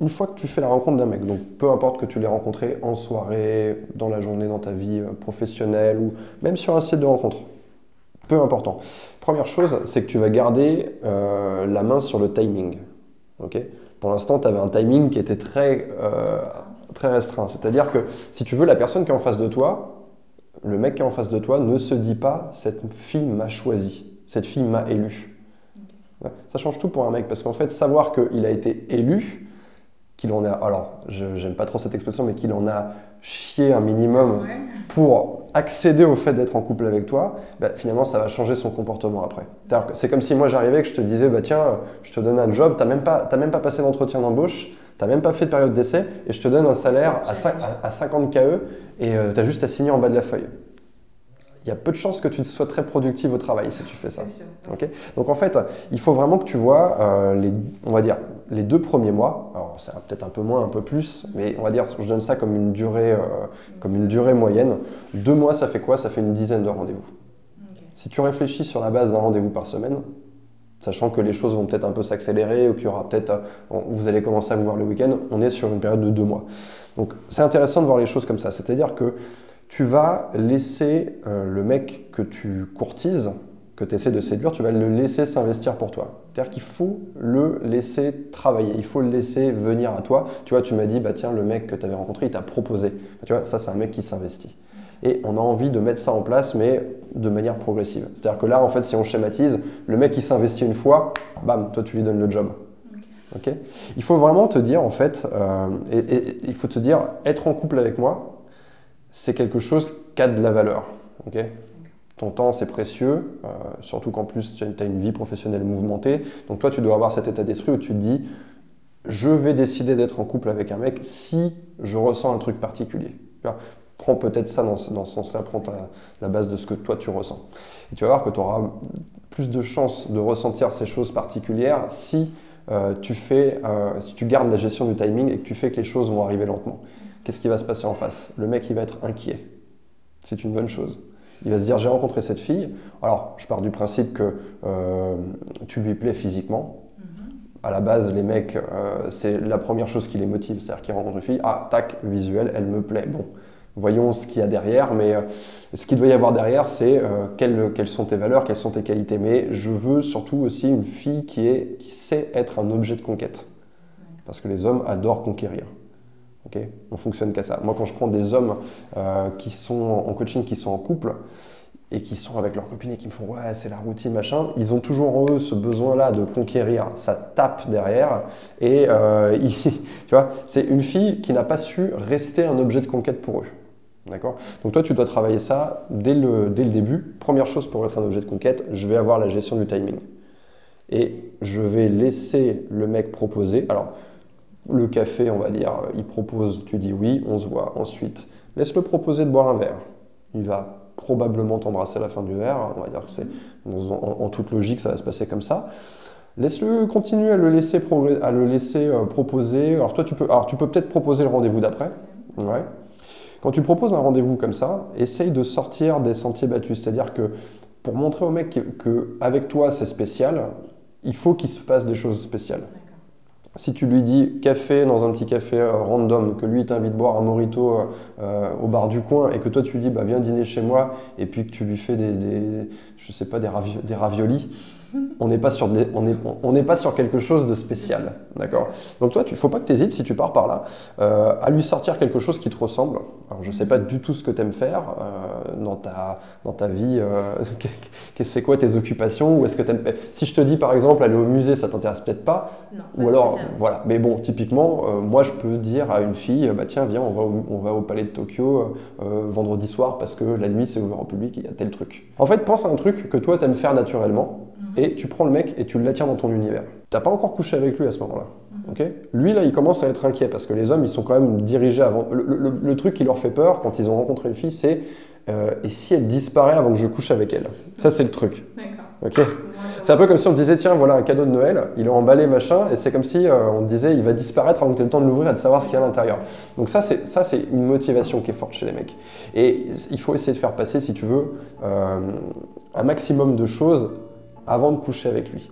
une fois que tu fais la rencontre d'un mec, donc peu importe que tu l'aies rencontré en soirée, dans la journée, dans ta vie professionnelle ou même sur un site de rencontre, peu important. Première chose, c'est que tu vas garder la main sur le timing. Ok. Pour l'instant, tu avais un timing qui était très restreint. C'est-à-dire que si tu veux, la personne qui est en face de toi, le mec qui est en face de toi ne se dit pas cette fille m'a choisi, cette fille m'a élu. Ouais. Ça change tout pour un mec parce qu'en fait, savoir qu'il a été élu, qu'il en a, alors j'aime pas trop cette expression, mais qu'il en a chié un minimum pour accéder au fait d'être en couple avec toi, bah, finalement ça va changer son comportement après. C'est comme si moi j'arrivais et que je te disais, bah, tiens, je te donne un job, t'as même pas passé d'entretien d'embauche, t'as même pas fait de période d'essai, et je te donne un salaire à 50 KE, et t'as juste à signer en bas de la feuille. Il y a peu de chances que tu sois très productive au travail si tu fais ça. Okay. Donc en fait, il faut vraiment que tu vois, on va dire, les 2 premiers mois, alors c'est peut-être un peu moins, un peu plus, mais on va dire, je donne ça comme une durée moyenne. 2 mois, ça fait quoi? Ça fait une dizaine de rendez-vous. Okay. Si tu réfléchis sur la base d'un rendez-vous par semaine, sachant que les choses vont peut-être un peu s'accélérer ou qu'il y aura peut-être, vous allez commencer à vous voir le week-end, on est sur une période de 2 mois. Donc c'est intéressant de voir les choses comme ça, c'est-à-dire que tu vas laisser le mec que tu courtises, que tu essaies de séduire, tu vas le laisser s'investir pour toi. C'est-à-dire qu'il faut le laisser travailler, il faut le laisser venir à toi. Tu vois, tu m'as dit, bah tiens, le mec que tu avais rencontré, il t'a proposé. Tu vois, ça c'est un mec qui s'investit. Et on a envie de mettre ça en place, mais de manière progressive. C'est-à-dire que là, en fait, si on schématise, le mec qui s'investit une fois, bam, toi tu lui donnes le job. Okay. Il faut vraiment te dire, en fait, il faut te dire, être en couple avec moi, c'est quelque chose qui a de la valeur. Okay. Ton temps, c'est précieux, surtout qu'en plus, tu as une vie professionnelle mouvementée. Donc toi, tu dois avoir cet état d'esprit où tu te dis, je vais décider d'être en couple avec un mec si je ressens un truc particulier. Prends peut-être ça dans ce sens-là, prends la base de ce que toi, tu ressens. Et tu vas voir que tu auras plus de chances de ressentir ces choses particulières si tu gardes la gestion du timing et que tu fais que les choses vont arriver lentement. Qu'est-ce qui va se passer en face? Le mec, il va être inquiet. C'est une bonne chose. Il va se dire, j'ai rencontré cette fille. Alors, je pars du principe que tu lui plais physiquement. À la base, les mecs, c'est la première chose qui les motive. C'est-à-dire qu'ils rencontrent une fille, ah, tac, visuel, elle me plaît. Bon, voyons ce qu'il y a derrière. Mais ce qu'il doit y avoir derrière, c'est quelles sont tes valeurs, quelles sont tes qualités. Mais je veux surtout aussi une fille qui sait être un objet de conquête. Parce que les hommes adorent conquérir. Okay, on fonctionne qu'à ça. Moi, quand je prends des hommes qui sont en coaching, qui sont en couple et qui sont avec leurs copines et qui me font « ouais, c'est la routine, machin », ils ont toujours en eux ce besoin-là de conquérir. Ça tape derrière et tu vois, c'est une fille qui n'a pas su rester un objet de conquête pour eux. D'accord. Donc toi, tu dois travailler ça dès le début. Première chose pour être un objet de conquête, je vais avoir la gestion du timing. Et je vais laisser le mec proposer. Alors, le café, on va dire, il propose, tu dis oui, on se voit. Ensuite, laisse-le proposer de boire un verre. Il va probablement t'embrasser à la fin du verre. On va dire que c'est en toute logique, ça va se passer comme ça. Laisse-le continuer à le laisser proposer. Alors toi, tu peux peut-être proposer le rendez-vous d'après. Ouais. Quand tu proposes un rendez-vous comme ça, essaye de sortir des sentiers battus. C'est-à-dire que pour montrer au mec qu'avec toi, c'est spécial, il faut qu'il se passe des choses spéciales. Si tu lui dis café dans un petit café random, que lui il t'invite boire un mojito au bar du coin et que toi tu lui dis bah, viens dîner chez moi et puis que tu lui fais je sais pas, des raviolis, on n'est pas sur quelque chose de spécial, d'accord? Donc toi, il ne faut pas que tu hésites, si tu pars par là, à lui sortir quelque chose qui te ressemble. Alors, je ne sais pas du tout ce que tu aimes faire dans ta vie, c'est quoi tes occupations, ou est-ce que si je te dis par exemple aller au musée, ça t'intéresse peut-être pas, non, ou alors voilà. Mais bon, typiquement, moi je peux dire à une fille, bah tiens viens, on va au Palais de Tokyo vendredi soir parce que la nuit c'est ouvert au public, il y a tel truc. En fait, pense à un truc que toi t'aimes faire naturellement. Et tu prends le mec et tu l'attires dans ton univers. Tu n'as pas encore couché avec lui à ce moment-là. Okay. Lui, là, il commence à être inquiet parce que les hommes, ils sont quand même dirigés avant. Le truc qui leur fait peur quand ils ont rencontré une fille, c'est et si elle disparaît avant que je couche avec elle? Ça, c'est le truc. Okay. C'est un peu comme si on disait tiens, voilà un cadeau de Noël, il est emballé, machin, et c'est comme si on disait il va disparaître avant que tu aies le temps de l'ouvrir et de savoir ce qu'il y a à l'intérieur. Donc ça, c'est une motivation qui est forte chez les mecs. Et il faut essayer de faire passer, si tu veux, un maximum de choses avant de coucher avec lui.